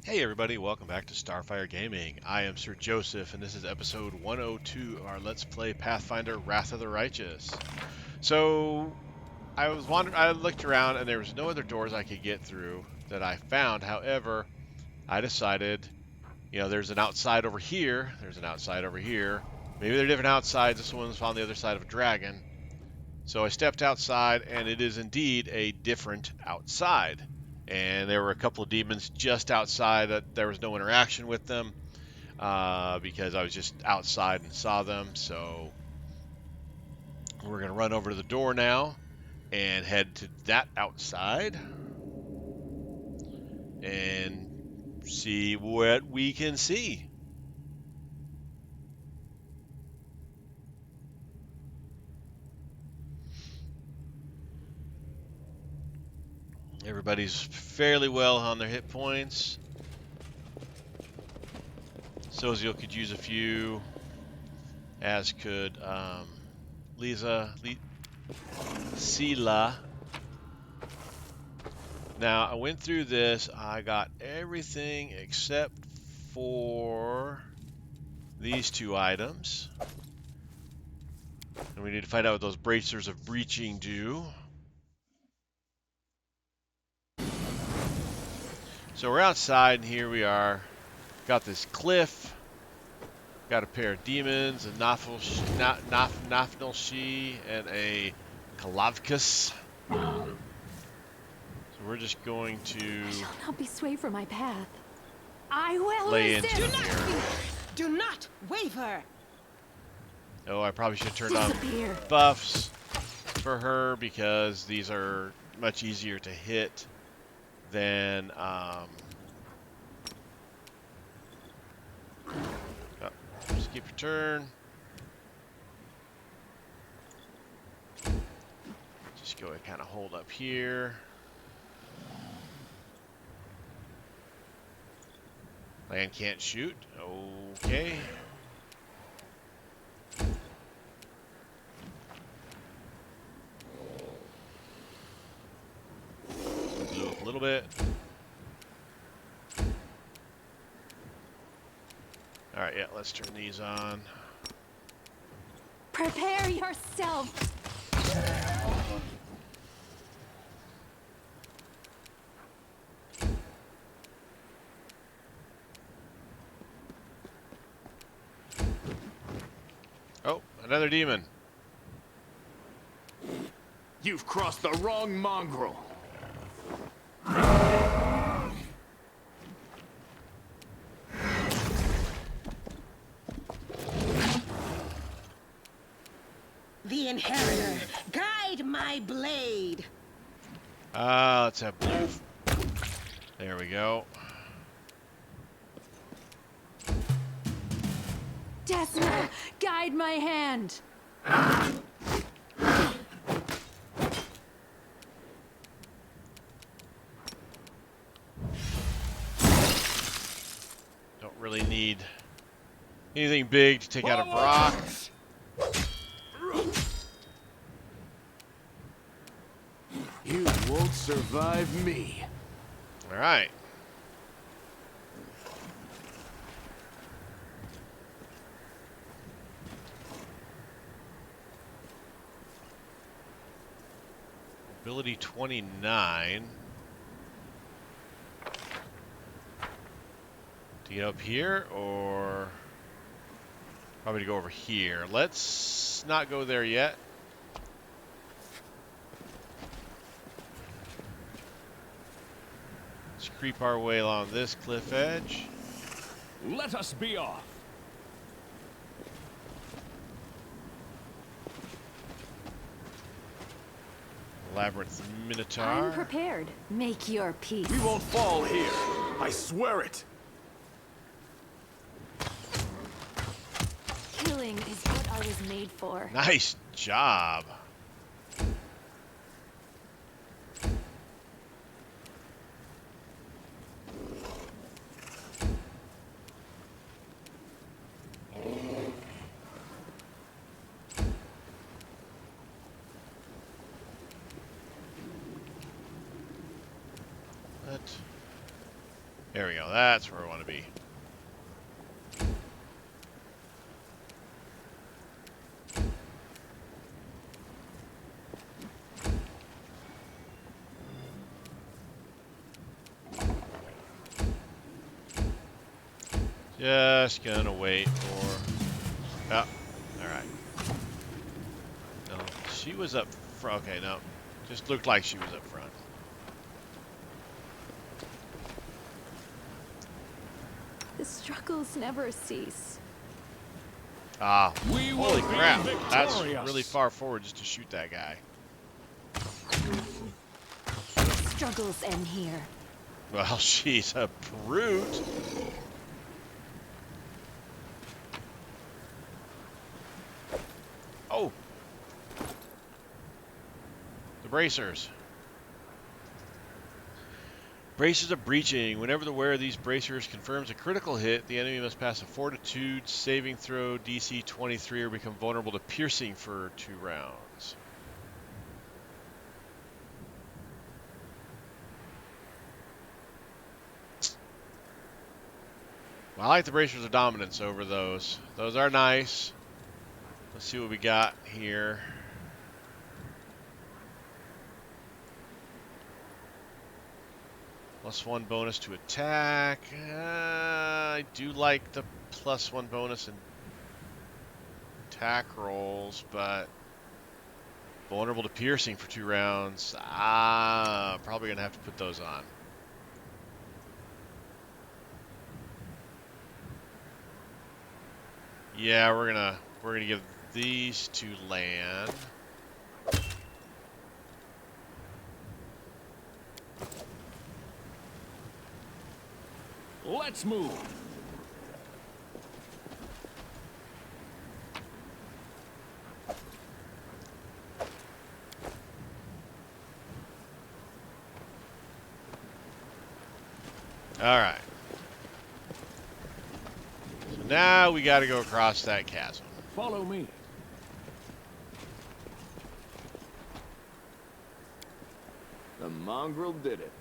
Hey everybody, welcome back to Starfyre Gaming. I am Sir Joseph, and this is episode 102 of our Let's Play Pathfinder Wrath of the Righteous. So, I looked around and there was no other doors I could get through that I found. However, I decided, there's an outside over here, there's an outside over here. Maybe they're different outsides, this one's on the other side of a dragon. So I stepped outside, and it is indeed a different outside. And there were a couple of demons just outside that there was no interaction with them because I was just outside and saw them. So we're going to run over to the door now and head to that outside and see what we can see. Everybody's fairly well on their hit points. Soziel could use a few, as could Sela. Now, I went through this. I got everything except for these two items. And we need to find out what those bracers of breaching do. So we're outside, and here we are. Got this cliff. Got a pair of demons, a Nafnalshi, and a Kalavkas. So we're just going to I shall not be swayed from my path. I will lay into resist. here. Do not waver. Oh, I probably should turn on Disappear. buffs for her because these are much easier to hit than skip your turn. Just go and kind of hold up here. Land can't shoot. Okay. Blue up a little bit. Alright, yeah, let's turn these on. Prepare yourself. Oh, another demon. You've crossed the wrong mongrel. The inheritor, guide my blade. Let's have blue. There we go. Desna, guide my hand. Don't really need anything big to take out a Brock. You won't survive me. All right. Ability 29. To get up here, or probably to go over here. Let's not go there yet. Let's creep our way along this cliff edge. Let us be off. Labyrinth Minotaur. I'm prepared. Make your peace. We won't fall here. I swear it. Killing is what I was made for. Nice job. There we go. That's where I want to be. Just gonna wait for... Oh, alright. No, she was up front. Okay, no. Just looked like she was up front. The struggles never cease. Ah, We will holy be crap. That's victorious. really far forward just to shoot that guy. Struggles end here. Well, she's a brute. Oh. The bracers. Bracers are breaching. Whenever the wearer of these bracers confirms a critical hit, the enemy must pass a fortitude saving throw DC 23 or become vulnerable to piercing for 2 rounds. Well, I like the bracers of dominance over those. Those are nice. Let's see what we got here. +1 bonus to attack. I do like the +1 bonus in attack rolls, but vulnerable to piercing for 2 rounds. Probably gonna have to put those on. Yeah, we're gonna give these to land. Let's move. All right. So now we got to go across that chasm. Follow me. The mongrel did it.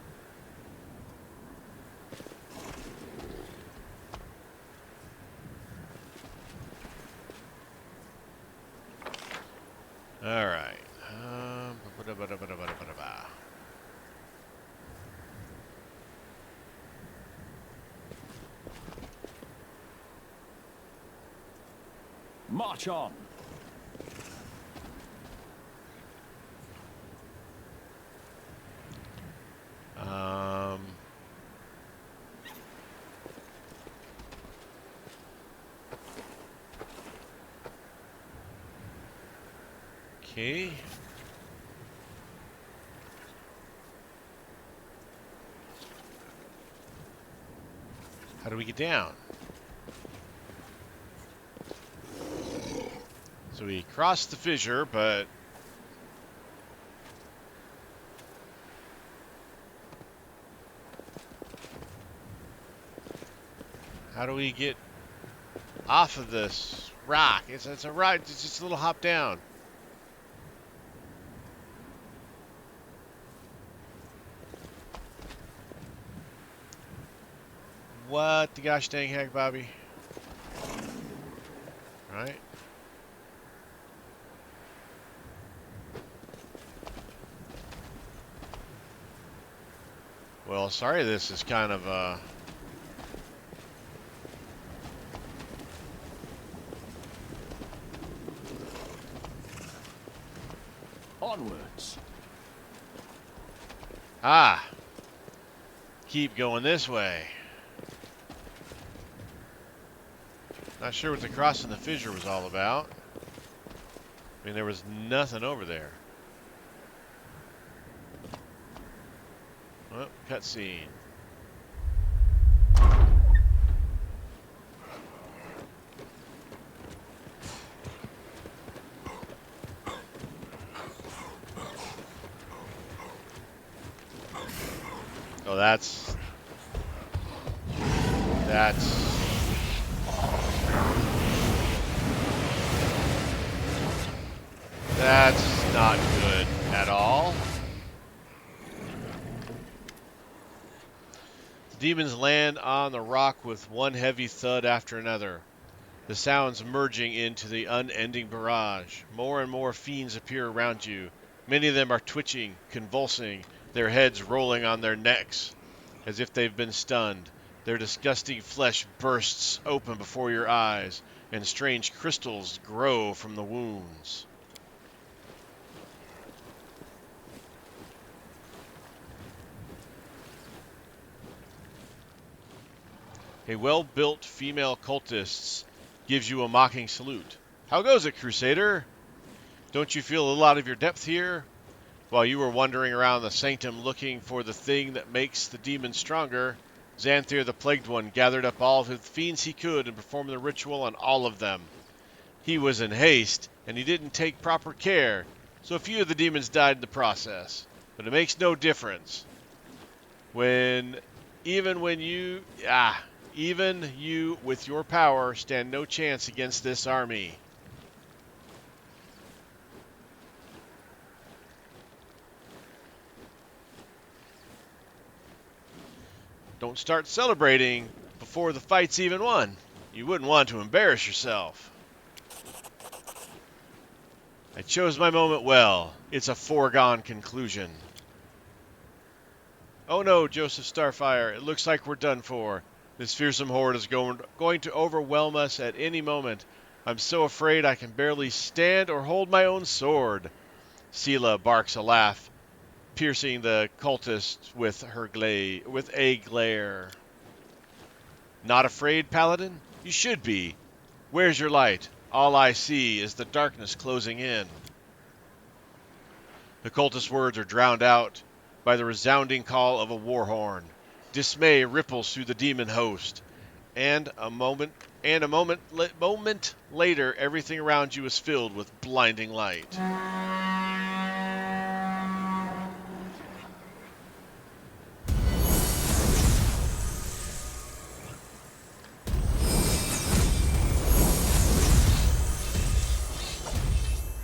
All right. March on. Okay. How do we get down? So we crossed the fissure, but how do we get off of this rock? It's a rock. It's just a little hop down. What the gosh dang heck, Bobby? Right? Well, sorry, this is kind of Onwards. keep going this way. Not sure what the crossing the fissure was all about. I mean, there was nothing over there. Oh, cutscene. Oh, that's not good at all. The demons land on the rock with one heavy thud after another, the sounds merging into the unending barrage. More and more fiends appear around you. Many of them are twitching, convulsing, their heads rolling on their necks as if they've been stunned. Their disgusting flesh bursts open before your eyes, and strange crystals grow from the wounds. A well-built female cultist gives you a mocking salute. How goes it, Crusader? Don't you feel a lot of your depth here? While you were wandering around the sanctum looking for the thing that makes the demons stronger, Xanthir the Plagued One gathered up all of the fiends he could and performed the ritual on all of them. He was in haste, and he didn't take proper care, so a few of the demons died in the process. But it makes no difference. Even you with your power stand no chance against this army. Don't start celebrating before the fight's even won. You wouldn't want to embarrass yourself. I chose my moment well. It's a foregone conclusion. Oh no, Joseph Starfyre, it looks like we're done for. This fearsome horde is going to overwhelm us at any moment. I'm so afraid I can barely stand or hold my own sword. Sela barks a laugh, piercing the cultist with a glare. Not afraid, Paladin? You should be. Where's your light? All I see is the darkness closing in. The cultist's words are drowned out by the resounding call of a war horn. Dismay ripples through the demon host, and a moment later, everything around you is filled with blinding light.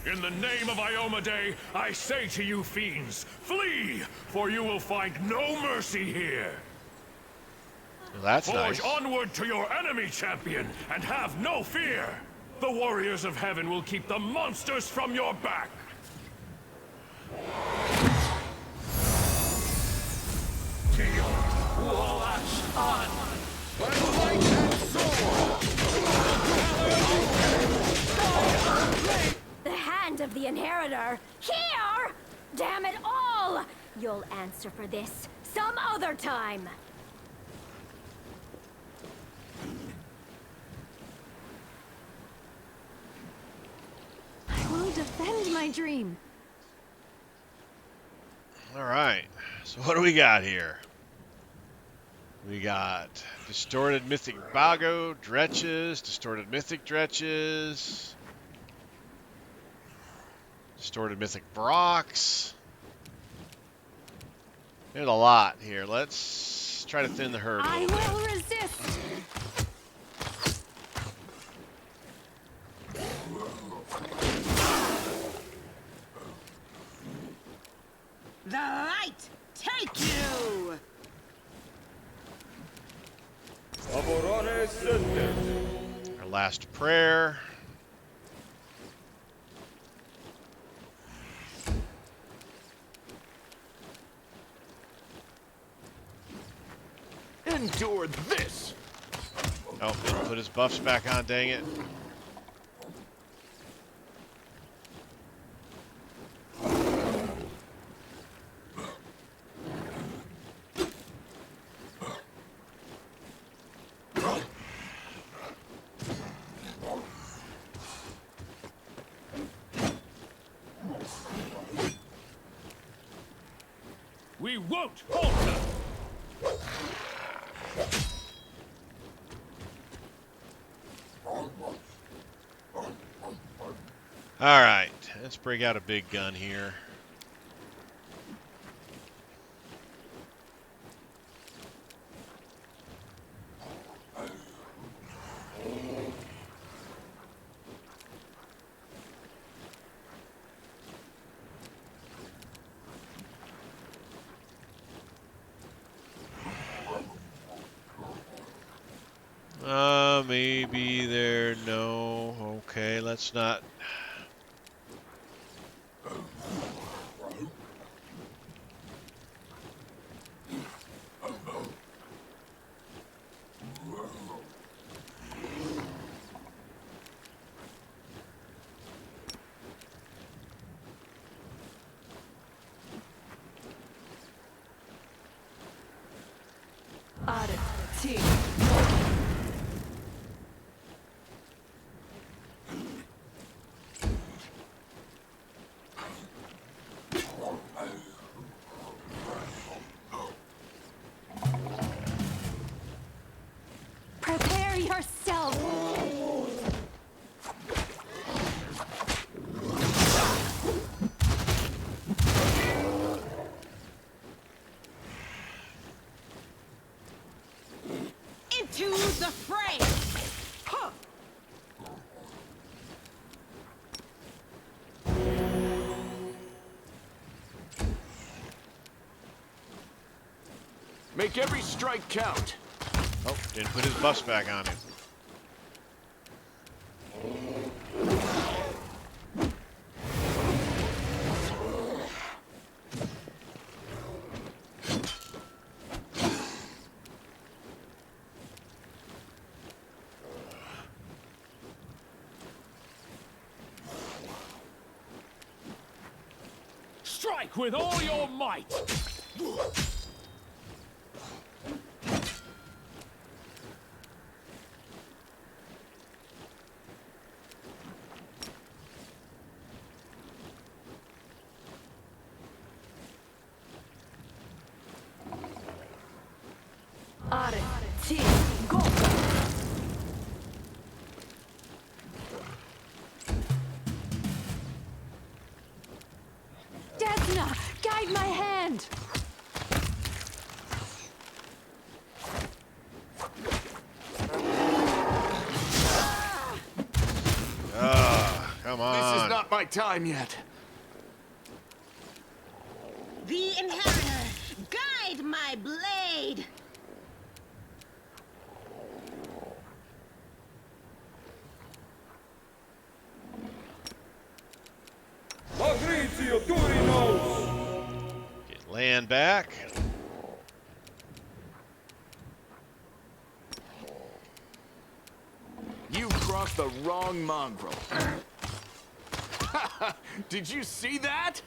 In the name of Iomedae, I say to you fiends, flee, for you will find no mercy here. Well, that's Forge nice. onward to your enemy, champion, and have no fear. The warriors of heaven will keep the monsters from your back. The hand of the inheritor! Here! Damn it all! You'll answer for this some other time! I will defend my dream. All right, so what do we got here? We got distorted mythic Bago, Dretches, distorted mythic Dretches, distorted mythic Brox. There's a lot here. Let's try to thin the herd a I little bit. will resist! The light take you! Our last prayer. Endure this! Oh, didn't put his buffs back on, dang it. We won't falter! All right, let's break out a big gun here. Maybe there. No. Okay, let's not. Prepare yourself! Into the fray! Huh. Make every strike count. Oh, didn't put his buffs back on him. Strike with all your might! Desna, guide my hand! Come on. This is not my time yet. The Inheritor, guide my blade! Get land back. You crossed the wrong mongrel. Did you see that?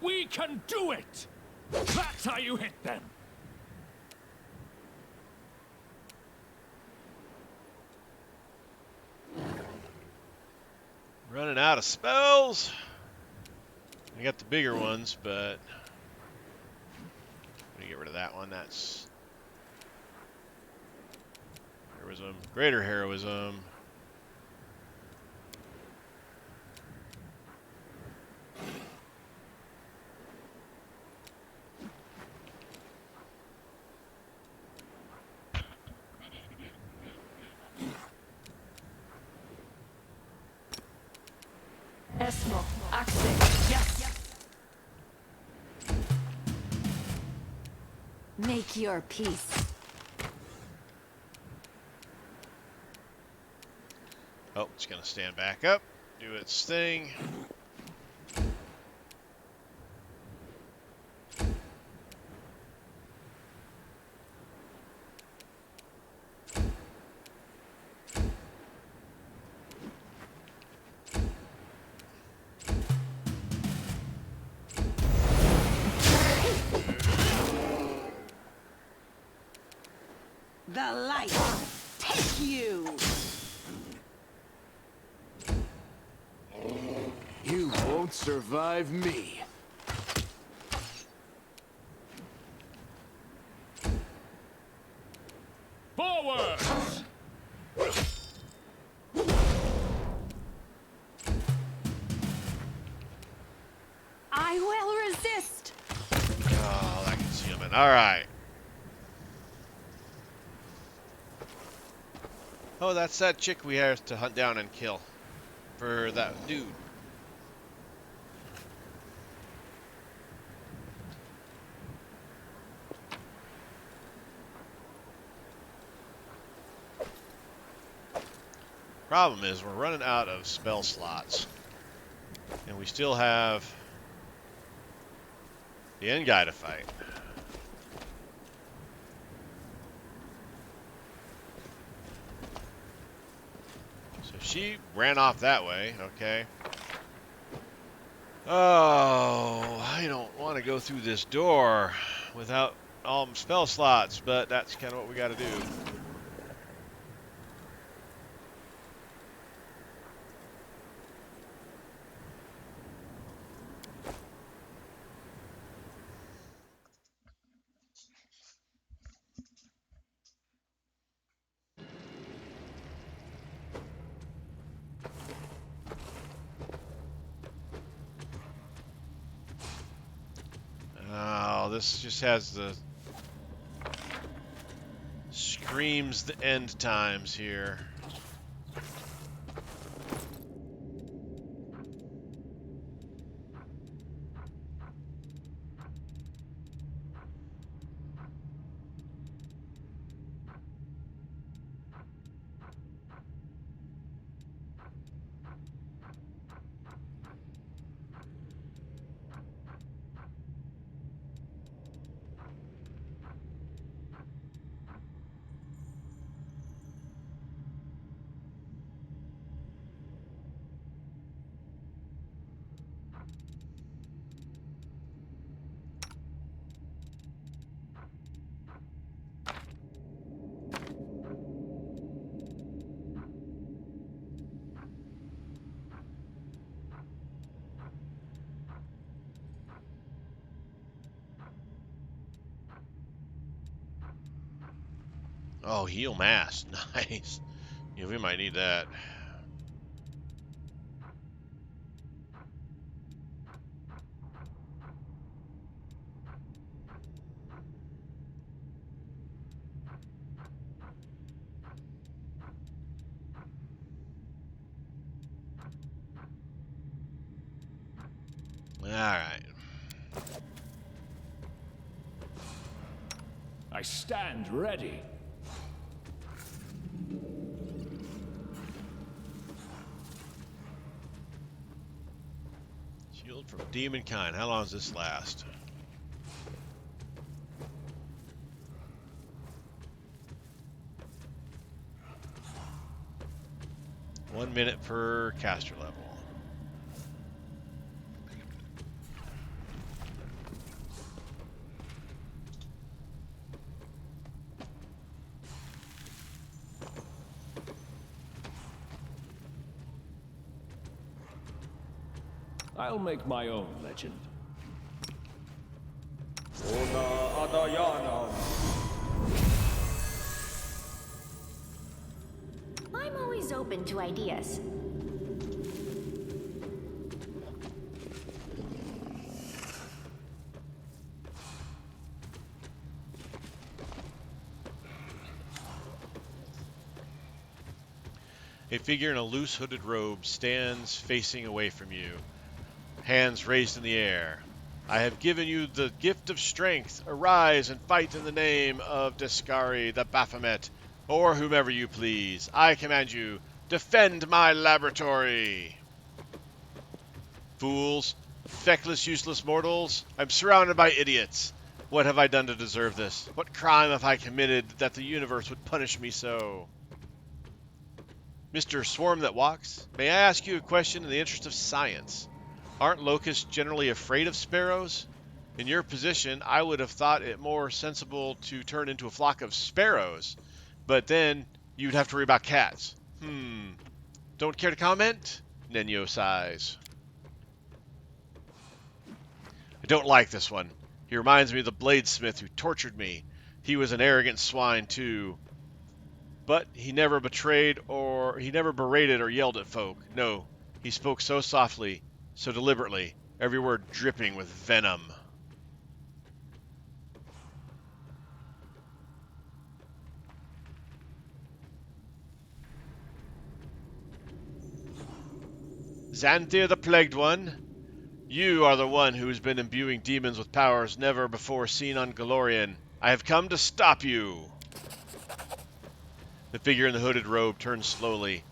We can do it! That's how you hit them! Running out of spells. I got the bigger ones, but I'm gonna get rid of that one. That's heroism, greater heroism. Esmo, Axe, yes! Make your peace. Oh, it's gonna stand back up, do its thing. The light, take you! You won't survive me. Forward! I will resist! Oh, that concealment. All right. Oh, that's that chick we have to hunt down and kill for that dude. Problem is, we're running out of spell slots. And we still have the end guy to fight. So she ran off that way, okay. Oh, I don't want to go through this door without all spell slots, but that's kind of what we got to do. Oh, this just has the screams the end times here. Oh, heal mass. Nice. Yeah, we might need that. All right. I stand ready. Shield from demon kind. How long does this last? One minute per caster level. I'll make my own legend. I'm always open to ideas. A figure in a loose hooded robe stands facing away from you, hands raised in the air. I have given you the gift of strength. Arise and fight in the name of Descari the Baphomet, or whomever you please. I command you, defend my laboratory. Fools, feckless, useless mortals, I'm surrounded by idiots. What have I done to deserve this? What crime have I committed that the universe would punish me so? Mr. Swarm that walks, may I ask you a question in the interest of science? Aren't locusts generally afraid of sparrows? In your position, I would have thought it more sensible to turn into a flock of sparrows, but then you'd have to worry about cats. Don't care to comment? Nenyo sighs. I don't like this one. He reminds me of the bladesmith who tortured me. He was an arrogant swine, too. But he never berated or yelled at folk. No, he spoke so softly, so deliberately, every word dripping with venom. Xanthir the Plagued One, you are the one who has been imbuing demons with powers never before seen on Galorian. I have come to stop you. The figure in the hooded robe turns slowly.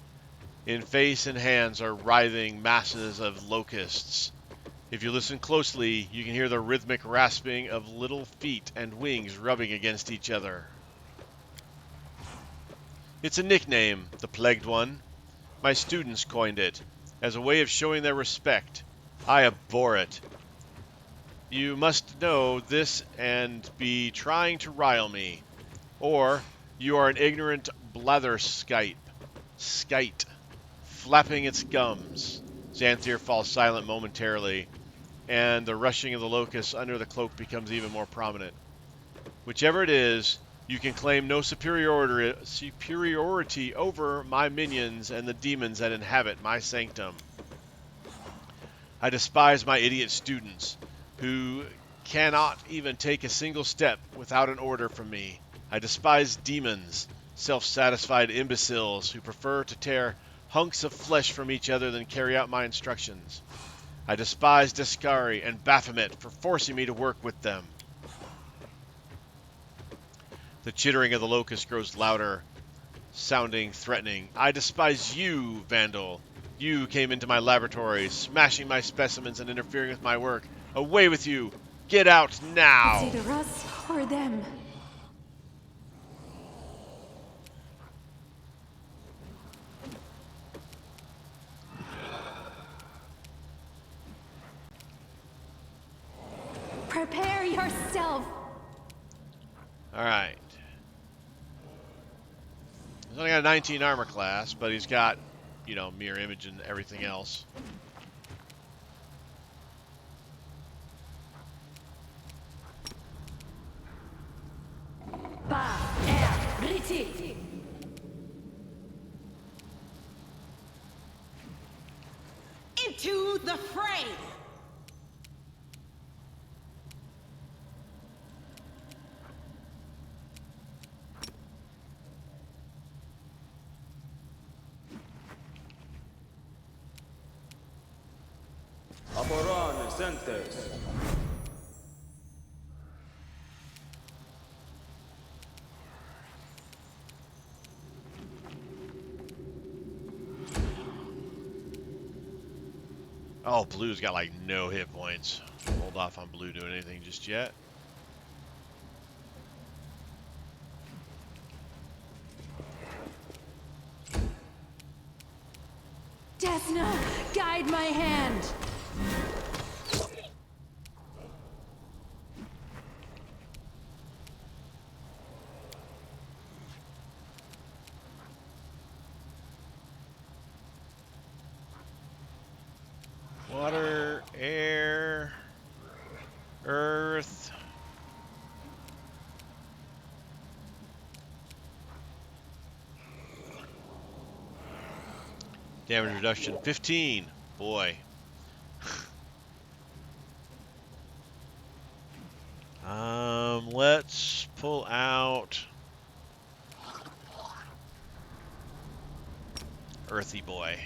In face and hands are writhing masses of locusts. If you listen closely, you can hear the rhythmic rasping of little feet and wings rubbing against each other. It's a nickname, the Plagued One. My students coined it, as a way of showing their respect. I abhor it. You must know this and be trying to rile me. Or you are an ignorant blatherskite, flapping its gums. Xanthir falls silent momentarily, and the rushing of the locusts under the cloak becomes even more prominent. Whichever it is, you can claim no superiority over my minions and the demons that inhabit my sanctum. I despise my idiot students, who cannot even take a single step without an order from me. I despise demons, self-satisfied imbeciles who prefer to tear hunks of flesh from each other than carry out my instructions. I despise Descari and Baphomet for forcing me to work with them. The chittering of the locust grows louder, sounding threatening. I despise you, Vandal. You came into my laboratory, smashing my specimens and interfering with my work. Away with you! Get out now! It's either us or them. Prepare yourself! Alright. He's only got a 19 armor class, but he's got, you know, mirror image and everything else. Into the fray! Oh, Blue's got like no hit points. Hold off on Blue doing anything just yet. Desna, guide my hand! Water, air, earth. Damage reduction 15. Boy. Let's pull out Earthy Boy.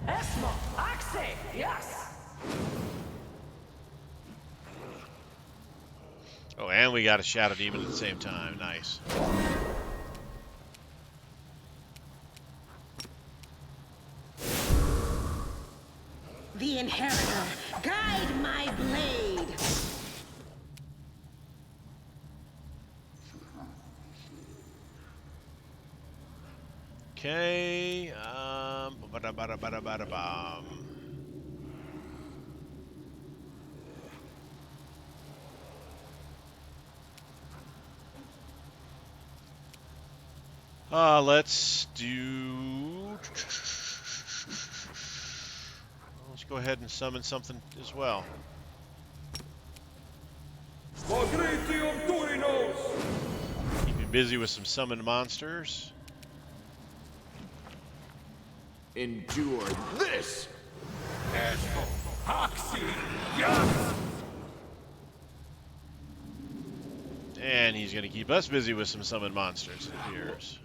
Esmo, Axe, yes. Oh, and we got a Shadow Demon at the same time. Nice. The Inheritor, guide my blade! Okay. Ba-da-ba-da-ba-da-ba-da-bum. Let's do... Let's go ahead and summon something as well. Keep me busy with some summoned monsters. Endure this! Esmo, Axe, yes. And he's going to keep us busy with some summoned monsters, it appears.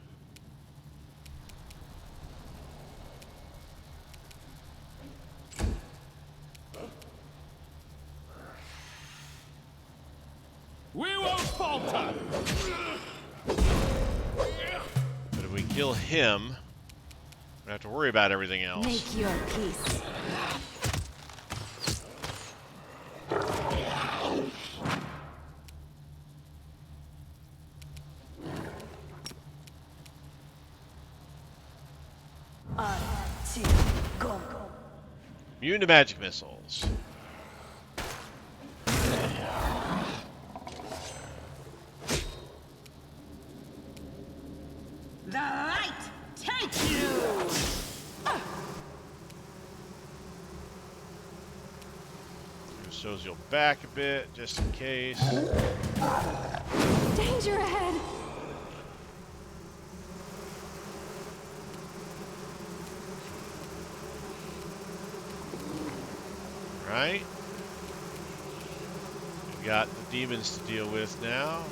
We won't falter. But if we kill him, don't have to worry about everything else. Make your peace. Go. Immune to magic missiles. The light take you! Shows you'll back a bit, just in case. Danger ahead! Right? We got the demons to deal with now.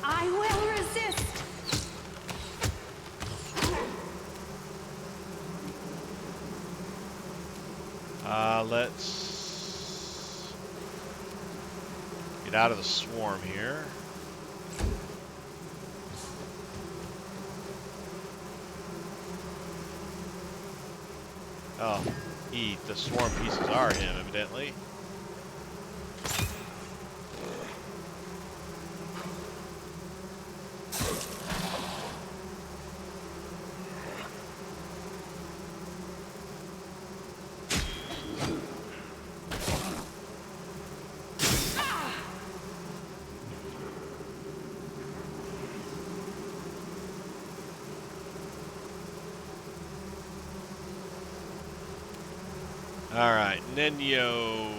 I will resist! Let's get out of the swarm here. Oh, the swarm pieces are him, evidently. Alright, Nenyo.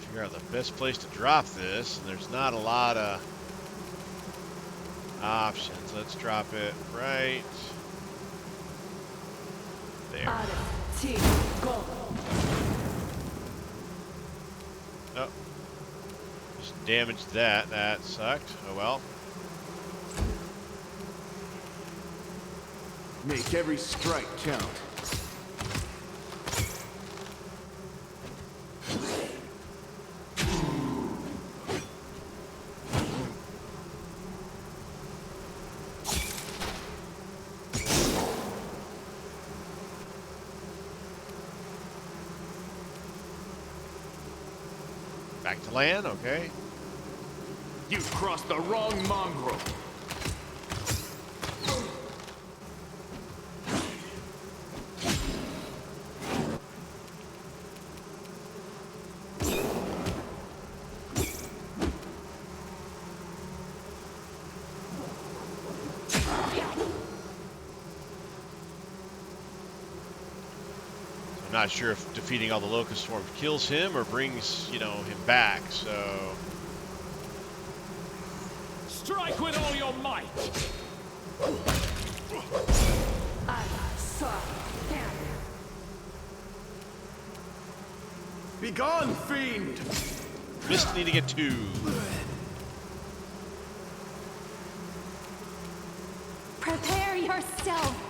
Figure out the best place to drop this, and there's not a lot of options. Let's drop it right there. Go. Oh, just damaged that. That sucked. Oh well. Make every strike count. Back to land, okay. You've crossed the wrong mongrel. I'm not sure if defeating all the locust swarms kills him or brings, him back, so... Strike with all your might! Begone, fiend! Just need to get 2. Prepare yourself!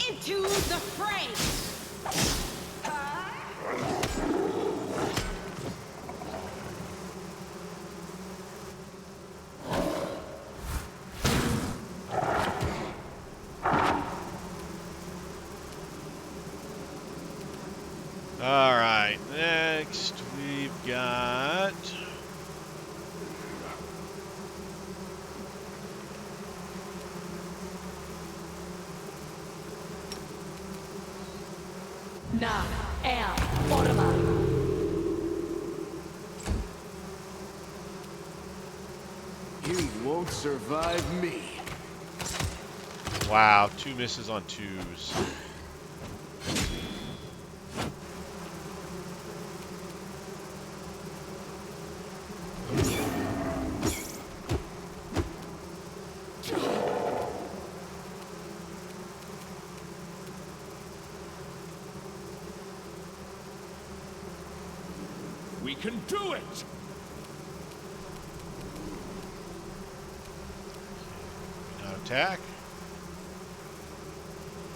Into the fray! Alright, next we've got... Na el orma. You won't survive me. Wow, 2 misses on 2s. We can do it! Now attack.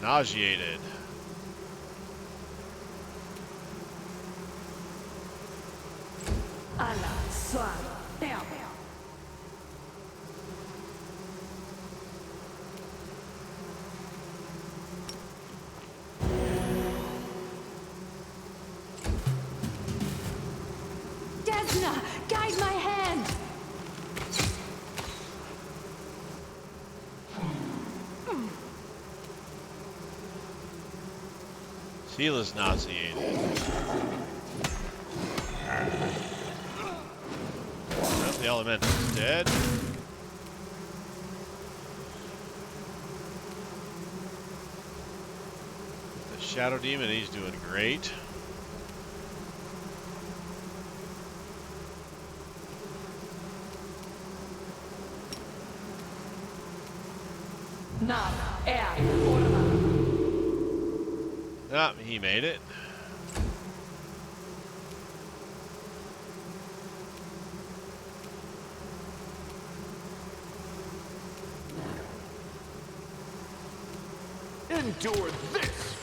Nauseated. Ala Swan. Down. Desna, guide my hand. Seela's nauseated. Well, the elemental's dead. The Shadow Demon, he's doing great. Nav. Air. Orma. Ah, he made it. Endure this!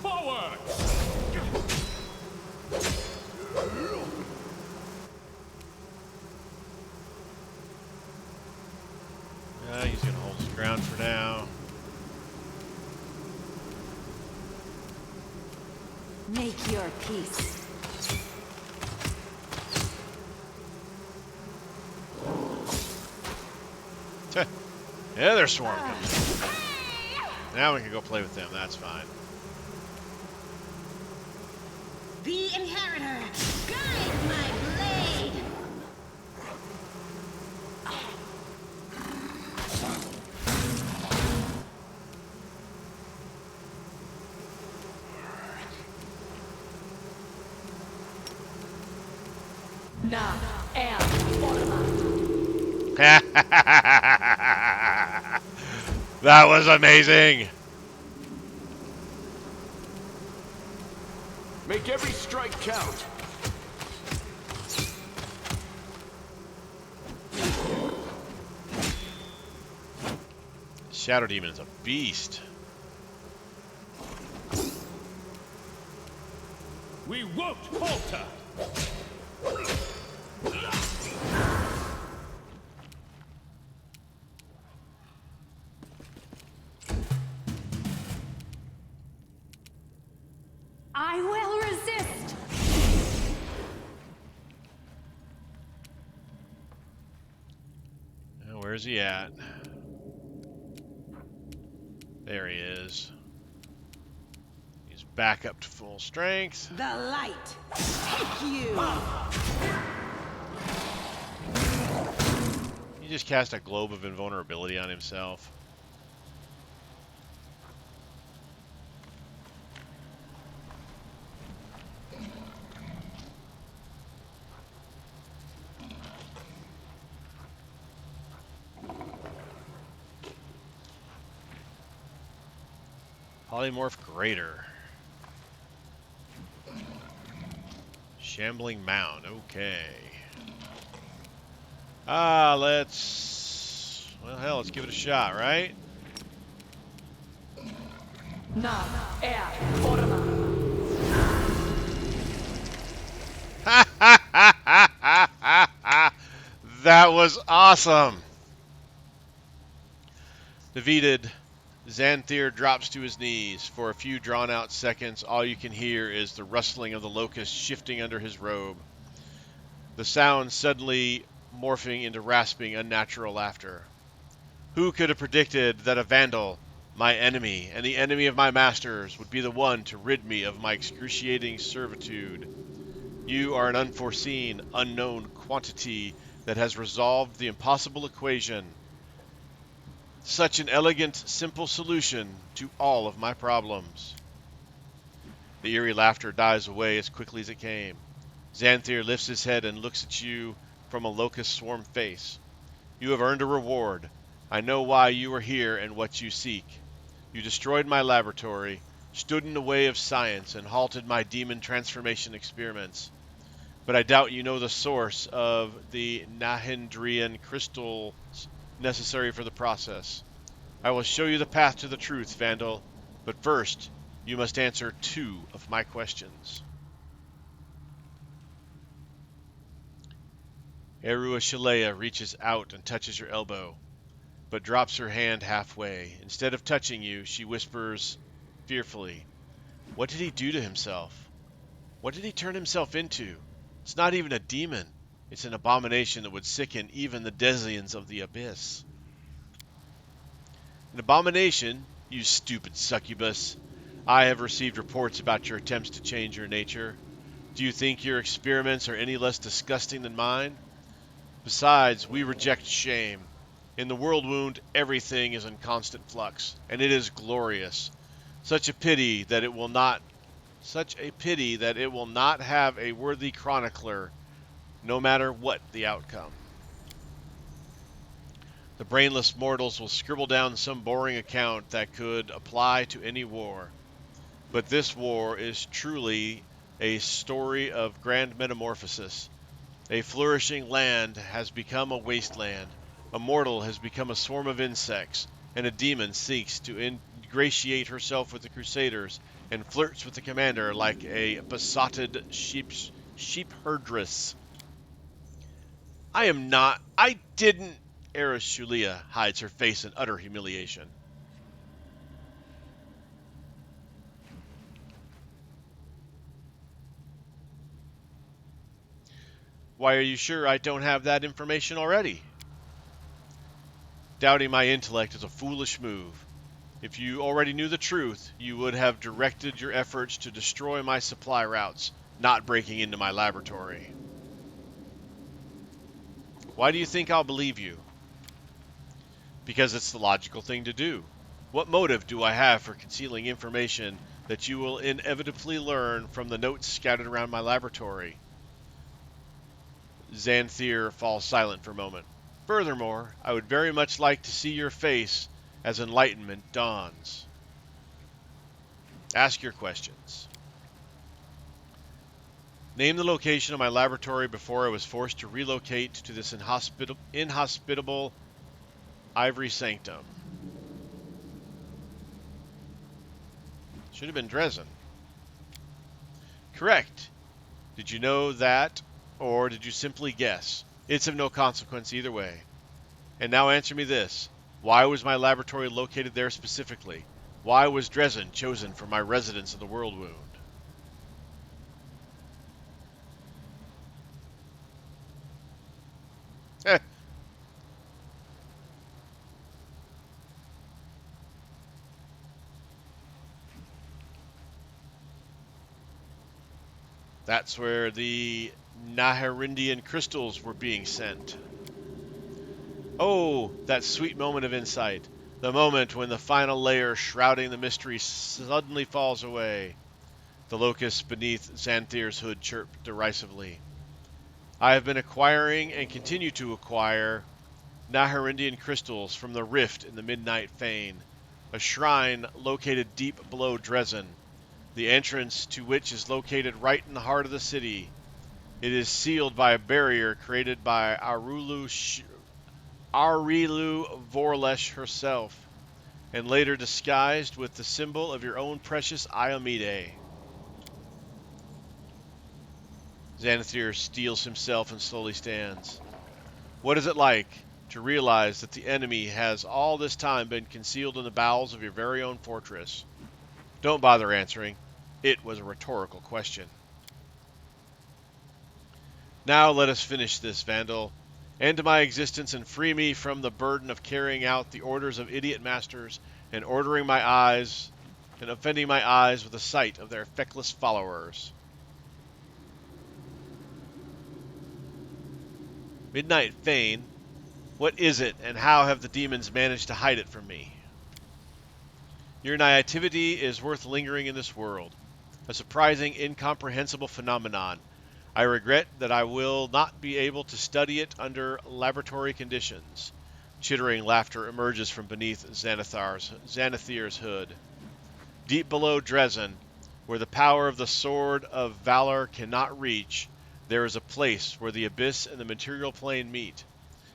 Forward! He's gonna hold his ground for now. Make your peace. Yeah, their swarm comes in. Now we can go play with them, that's fine. The Inheritor, guide my blade! Nav. Air. Orma. That was amazing. Make every strike count. Shadow Demon is a beast. We won't falter! I will resist. Now, where's he at? There he is. He's back up to full strength. The light, take you! He just cast a globe of invulnerability on himself. Polymorph Greater. Shambling Mound. Okay. Let's... Well, hell, let's give it a shot, right? Nav. Air. Orma. That was awesome. Defeated, Xanthir drops to his knees. For a few drawn-out seconds, all you can hear is the rustling of the locust shifting under his robe. The sound suddenly morphing into rasping, unnatural laughter. Who could have predicted that a vandal My enemy, and the enemy of my masters, would be the one to rid me of my excruciating servitude. You are an unforeseen, unknown quantity that has resolved the impossible equation. Such an elegant, simple solution to all of my problems. The eerie laughter dies away as quickly as it came. Xanthir lifts his head and looks at you from a locust swarm face. You have earned a reward. I know why you are here and what you seek. You destroyed my laboratory, stood in the way of science, and halted my demon transformation experiments. But I doubt you know the source of the Nahendrian crystals necessary for the process. I will show you the path to the truth, Vandal, but first, you must answer 2 of my questions. Erua Shalea reaches out and touches your elbow, but drops her hand halfway. Instead of touching you, she whispers fearfully, "What did he do to himself? What did he turn himself into? It's not even a demon. It's an abomination that would sicken even the Desians of the Abyss." "An abomination? You stupid succubus. I have received reports about your attempts to change your nature. Do you think your experiments are any less disgusting than mine? Besides, we reject shame. In the world wound, everything is in constant flux, and it is glorious. Such a pity that it will not have a worthy chronicler, no matter what the outcome. The brainless mortals will scribble down some boring account that could apply to any war. But this war is truly a story of grand metamorphosis. A flourishing land has become a wasteland. A mortal has become a swarm of insects, and a demon seeks to ingratiate herself with the Crusaders and flirts with the commander like a besotted sheep herdress. I didn't. Eris Shulia hides her face in utter humiliation. Why are you sure I don't have that information already? Doubting my intellect is a foolish move. If you already knew the truth, you would have directed your efforts to destroy my supply routes, not breaking into my laboratory. Why do you think I'll believe you? Because it's the logical thing to do. What motive do I have for concealing information that you will inevitably learn from the notes scattered around my laboratory? Xanthir falls silent for a moment. Furthermore, I would very much like to see your face as enlightenment dawns. Ask your questions. Name the location of my laboratory before I was forced to relocate to this inhospitable Ivory Sanctum. Should have been Dresden. Correct. Did you know that, or did you simply guess? It's of no consequence either way. And now answer me this. Why was my laboratory located there specifically? Why was Dresden chosen for my residence in the World Wound? That's where the Naharindian crystals were being sent. Oh, that sweet moment of insight. The moment when the final layer shrouding the mystery suddenly falls away. The locusts beneath Xanthir's hood chirp derisively. I have been acquiring and continue to acquire Naharindian crystals from the rift in the Midnight Fane, a shrine located deep below Dresden, the entrance to which is located right in the heart of the city. It is sealed by a barrier created by Arilu Vorlesh herself, and later disguised with the symbol of your own precious Iomide. Xanthir steels himself and slowly stands. What is it like to realize that the enemy has all this time been concealed in the bowels of your very own fortress? Don't bother answering. It was a rhetorical question. Now let us finish this, Vandal. End my existence and free me from the burden of carrying out the orders of idiot masters and ordering my eyes and offending my eyes with the sight of their feckless followers. Midnight Fane, what is it, and how have the demons managed to hide it from me? Your naivety is worth lingering in this world, a surprising, incomprehensible phenomenon. I regret that I will not be able to study it under laboratory conditions. Chittering laughter emerges from beneath Xanthir's hood. Deep below Dresden, where the power of the sword of valor cannot reach, there is a place where the abyss and the material plane meet.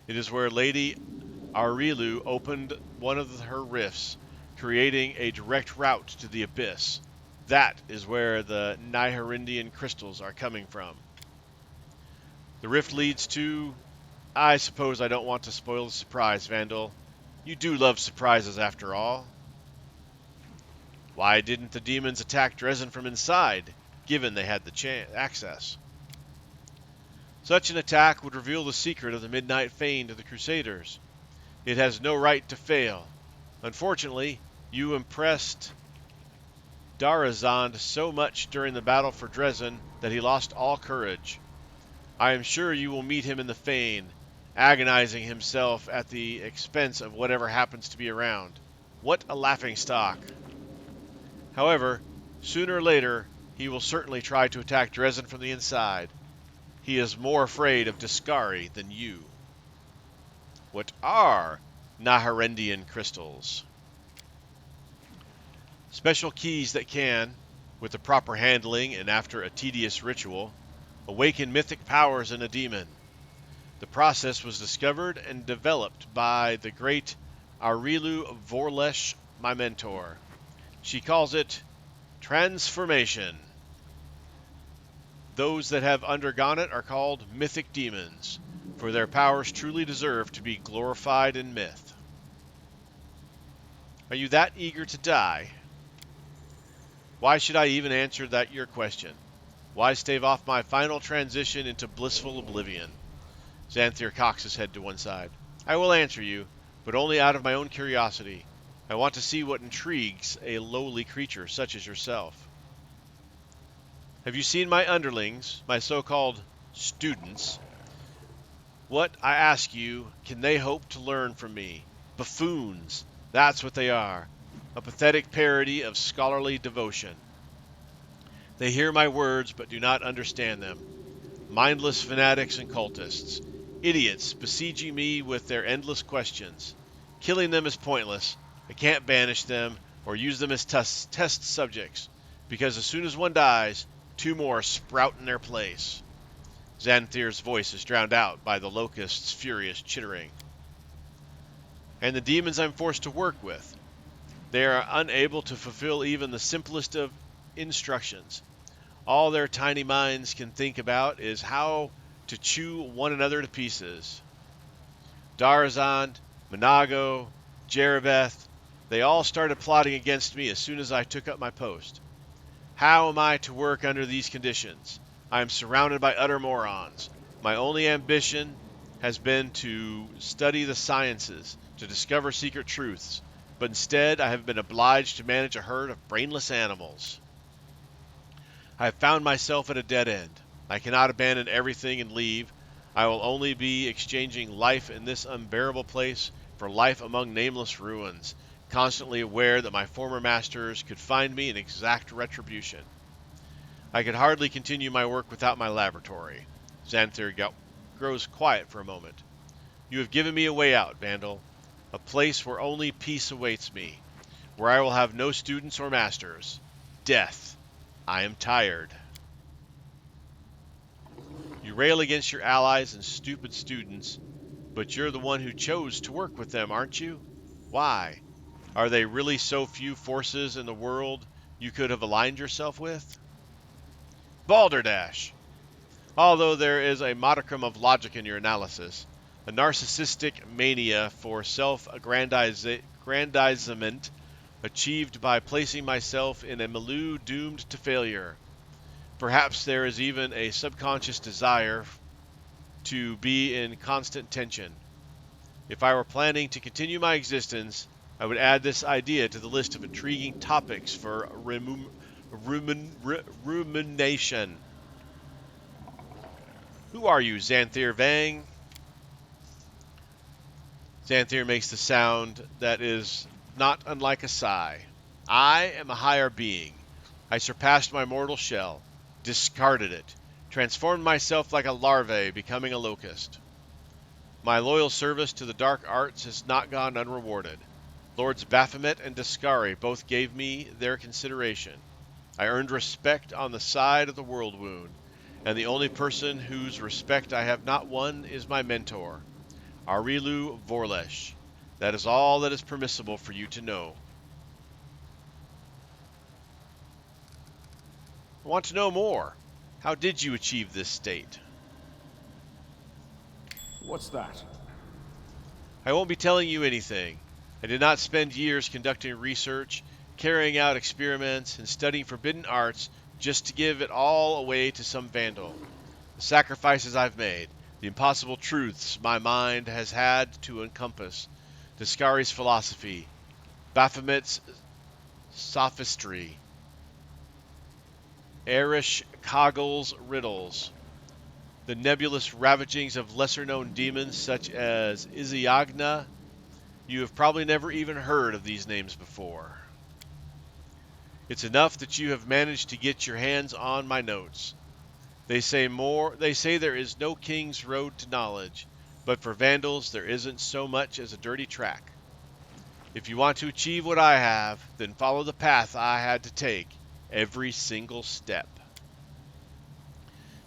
It is where Lady Aurilu opened one of her rifts, creating a direct route to the abyss. That is where the Nihirindian crystals are coming from. The rift leads to... I suppose I don't want to spoil the surprise, Vandal. You do love surprises after all. Why didn't the demons attack Dresden from inside, given they had the access? Such an attack would reveal the secret of the Midnight Fane to the Crusaders. It has no right to fail. Unfortunately, you impressed Darazand so much during the battle for Dresden that he lost all courage. I am sure you will meet him in the Fane, agonizing himself at the expense of whatever happens to be around. What a laughingstock! However, sooner or later, he will certainly try to attack Dresden from the inside. He is more afraid of Discari than you. What are Nihirindian crystals? Special keys that can, with the proper handling and after a tedious ritual, awaken mythic powers in a demon. The process was discovered and developed by the great Aurilu Vorlesh, my mentor. She calls it transformation. Those that have undergone it are called mythic demons, for their powers truly deserve to be glorified in myth. Are you that eager to die? Why should I even answer that your question? Why stave off my final transition into blissful oblivion? Xanthir cocks his head to one side. I will answer you, but only out of my own curiosity. I want to see what intrigues a lowly creature such as yourself. Have you seen my underlings, my so-called students? What, I ask you, can they hope to learn from me? Buffoons, that's what they are. A pathetic parody of scholarly devotion. They hear my words but do not understand them. Mindless fanatics and cultists. Idiots besieging me with their endless questions. Killing them is pointless. I can't banish them or use them as test subjects, because as soon as one dies, two more sprout in their place. Xanthir's voice is drowned out by the locust's furious chittering. And the demons I'm forced to work with. They are unable to fulfill even the simplest of instructions. All their tiny minds can think about is how to chew one another to pieces. Darazand, Monago, Jerebeth, they all started plotting against me as soon as I took up my post. How am I to work under these conditions? I am surrounded by utter morons. My only ambition has been to study the sciences, to discover secret truths, but instead I have been obliged to manage a herd of brainless animals. I have found myself at a dead end. I cannot abandon everything and leave. I will only be exchanging life in this unbearable place for life among nameless ruins, constantly aware that my former masters could find me and exact retribution. I could hardly continue my work without my laboratory. Xanthir grows quiet for a moment. You have given me a way out, Vandal. A place where only peace awaits me, where I will have no students or masters. Death. I am tired. You rail against your allies and stupid students, but you're the one who chose to work with them, aren't you? Why? Are they really so few forces in the world you could have aligned yourself with? Balderdash! Although there is a modicum of logic in your analysis, a narcissistic mania for self-aggrandizement achieved by placing myself in a milieu doomed to failure. Perhaps there is even a subconscious desire to be in constant tension. If I were planning to continue my existence, I would add this idea to the list of intriguing topics for rumination. Who are you, Xanthir Vang? Xanthir makes the sound that is not unlike a sigh. I am a higher being. I surpassed my mortal shell, discarded it, transformed myself like a larvae, becoming a locust. My loyal service to the dark arts has not gone unrewarded. Lords Baphomet and Discari both gave me their consideration. I earned respect on the side of the world wound, and the only person whose respect I have not won is my mentor, Arilu Vorlesh. That is all that is permissible for you to know. I want to know more. How did you achieve this state? What's that? I won't be telling you anything. I did not spend years conducting research, carrying out experiments, and studying forbidden arts just to give it all away to some vandal. The sacrifices I've made, the impossible truths my mind has had to encompass, Discari's philosophy, Baphomet's sophistry, Erish Kogel's riddles, the nebulous ravagings of lesser-known demons such as Iziagna. You have probably never even heard of these names before. It's enough that you have managed to get your hands on my notes. They say there is no king's road to knowledge, but for vandals there isn't so much as a dirty track. If you want to achieve what I have, then follow the path I had to take, every single step.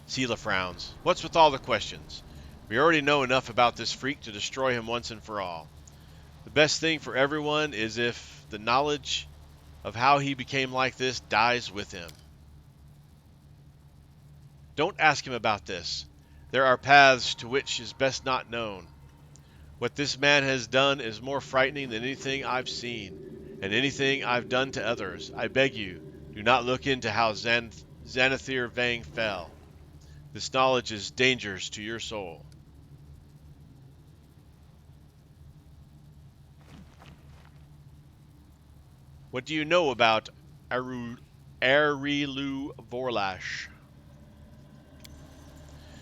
Sela frowns. What's with all the questions? We already know enough about this freak to destroy him once and for all. The best thing for everyone is if the knowledge of how he became like this dies with him. Don't ask him about this. There are paths to which is best not known. What this man has done is more frightening than anything I've seen, and anything I've done to others. I beg you, do not look into how Xanthir Vang fell. This knowledge is dangerous to your soul. What do you know about Arilu Vorlash?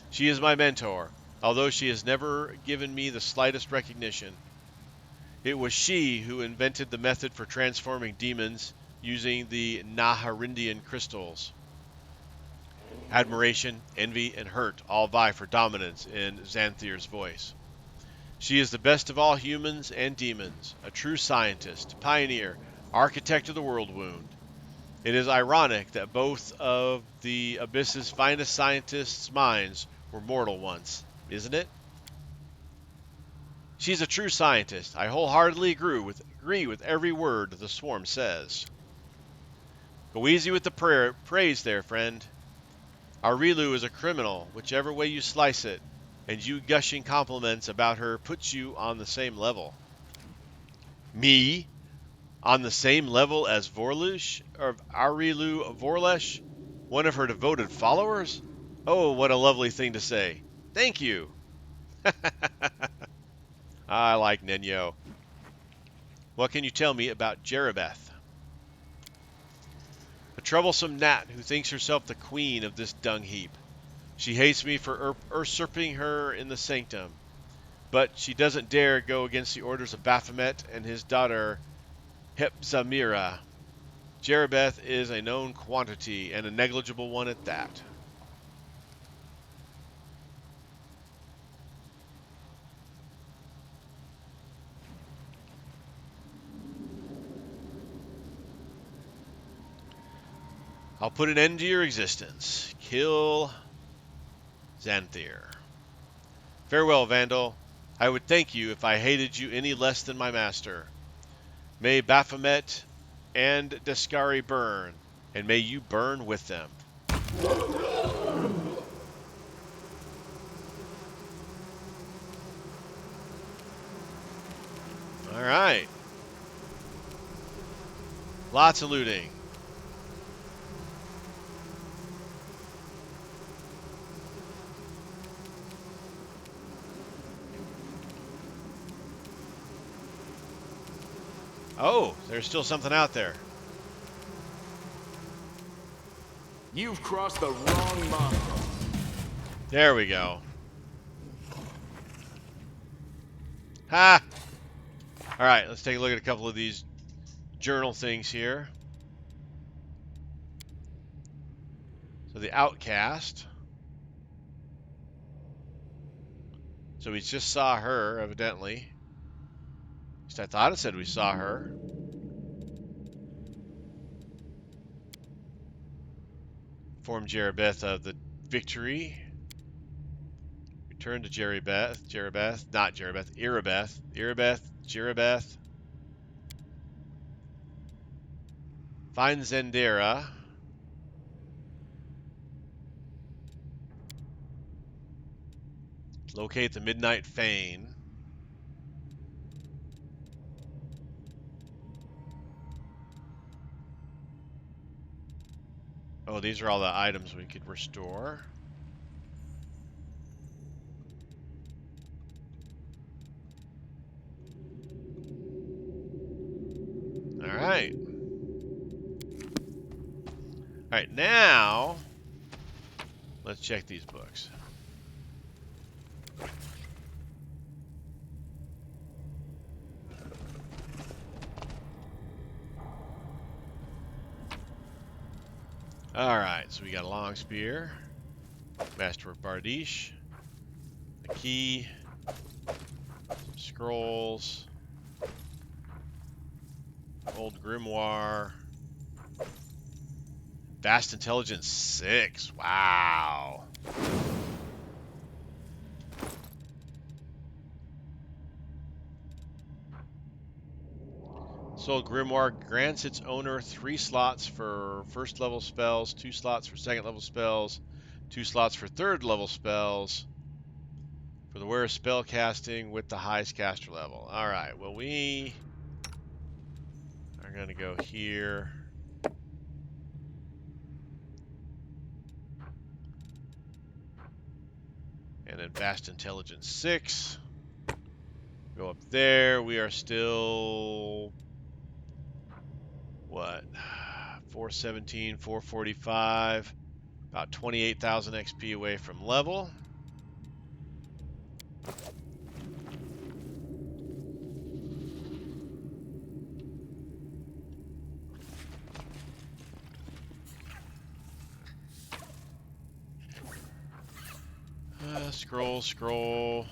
She is my mentor, although she has never given me the slightest recognition. It was she who invented the method for transforming demons using the Naharindian crystals. Admiration, envy, and hurt all vie for dominance in Xanthir's voice. She is the best of all humans and demons, a true scientist, pioneer, architect of the world wound. It is ironic that both of the Abyss's finest scientists' minds were mortal once, isn't it? She's a true scientist. I wholeheartedly agree with every word the swarm says. Go easy with the praise there, friend. Arilu is a criminal, whichever way you slice it, and you gushing compliments about her puts you on the same level. Me? On the same level as Vorlush, or Arilu Vorlesh, one of her devoted followers? Oh, what a lovely thing to say. Thank you. I like Nenyo. What can you tell me about Jeribeth? A troublesome gnat who thinks herself the queen of this dung heap. She hates me for usurping her in the sanctum, but she doesn't dare go against the orders of Baphomet and his daughter Hepzamira. Jeribeth is a known quantity, and a negligible one at that. I'll put an end to your existence. Kill Xanthir. Farewell, Vandal. I would thank you if I hated you any less than my master. May Baphomet and Discari burn, and may you burn with them. All right. Lots of looting. Oh, there's still something out there. You've crossed the wrong mongrel. There we go. Ha! All right, let's take a look at a couple of these journal things here. So the outcast. So we just saw her, evidently. At least I thought it said we saw her. Inform Jeribeth of the victory. Return to not Jeribeth, Jeribeth. Find Xanthir. Locate the Midnight Fane. Oh, these are all the items we could restore. All right. All right, now let's check these books. All right, so we got a long spear, Masterwork Bardiche, a key, some scrolls, old grimoire, vast intelligence 6. Wow. Soul Grimoire grants its owner 3 slots for first level spells, 2 slots for second level spells, 2 slots for third level spells, for the wearer's spell casting with the highest caster level. Alright, well we are going to go here. And then Vast Intelligence 6. Go up there. We are still... what? 417, 445. About 28,000 XP away from level. Scroll.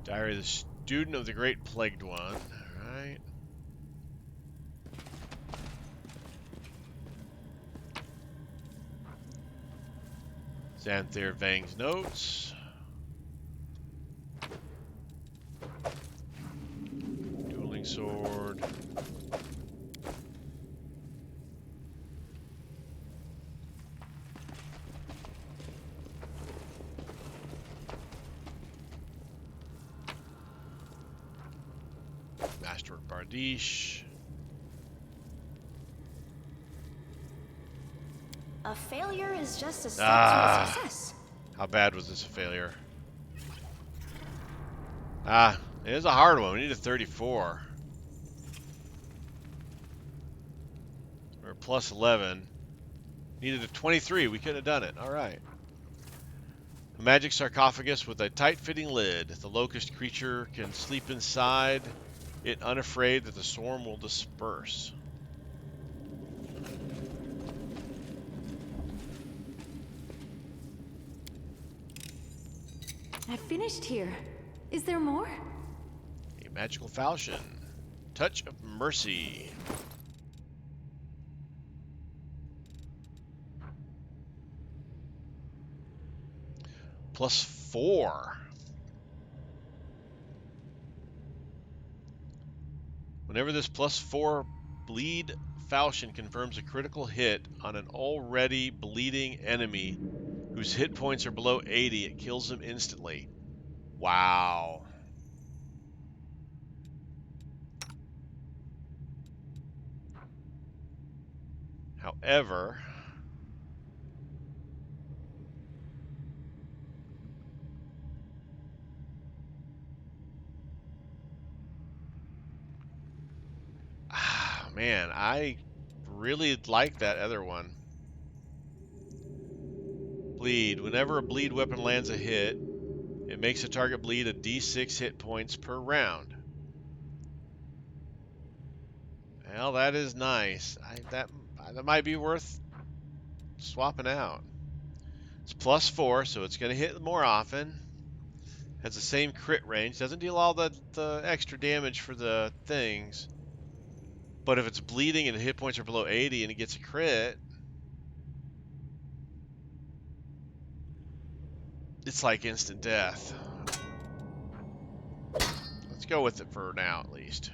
Diary of the Student of the Great Plagued One. Alright. Xanthir Vang's notes. Dueling sword. Masterwork Bardiche. A failure is just a step to a success. How bad was this a failure? It is a hard one. We need a 34. Or plus 11. Needed a 23. We could have done it. All right. A magic sarcophagus with a tight-fitting lid. The locust creature can sleep inside it unafraid that the swarm will disperse. I finished here. Is there more? A magical falchion. Touch of Mercy. Plus 4. Whenever this plus 4 bleed falchion confirms a critical hit on an already bleeding enemy whose hit points are below 80, it kills them instantly. Wow. However, man, I really like that other one. Bleed. Whenever a bleed weapon lands a hit, it makes a target bleed a d6 hit points per round. Well, that is nice. That might be worth swapping out. It's +4, so it's going to hit more often. Has the same crit range. Doesn't deal all the extra damage for the things. But if it's bleeding and the hit points are below 80 and it gets a crit, it's like instant death. Let's go with it for now, at least.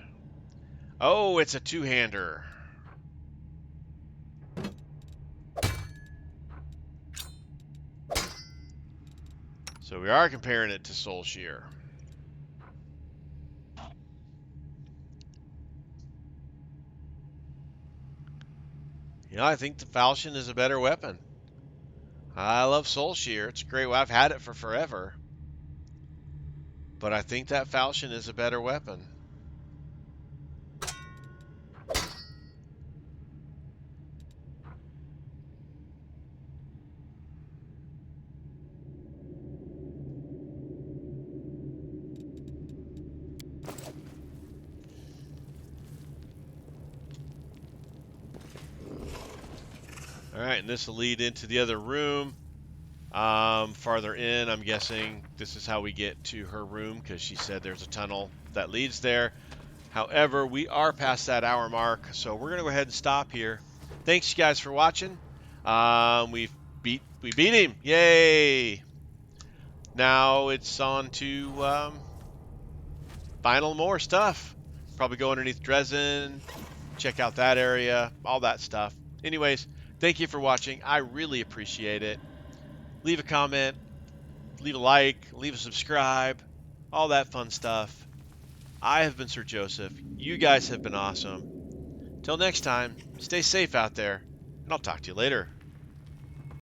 Oh, it's a two-hander. So we are comparing it to Soul Shear. You know, I think the Falchion is a better weapon. I love Soul Shear. It's great. I've had it for forever. But I think that Falchion is a better weapon. All right, and this will lead into the other room. Farther in, I'm guessing this is how we get to her room because she said there's a tunnel that leads there. However, we are past that hour mark, so we're gonna go ahead and stop here. Thanks, you guys, for watching. We beat him! Yay! Now it's on to final more stuff. Probably go underneath Dresden, check out that area, all that stuff. Anyways, thank you for watching. I really appreciate it. Leave a comment, leave a like, leave a subscribe, all that fun stuff. I have been Sir Joseph. You guys have been awesome. Till next time, stay safe out there, and I'll talk to you later.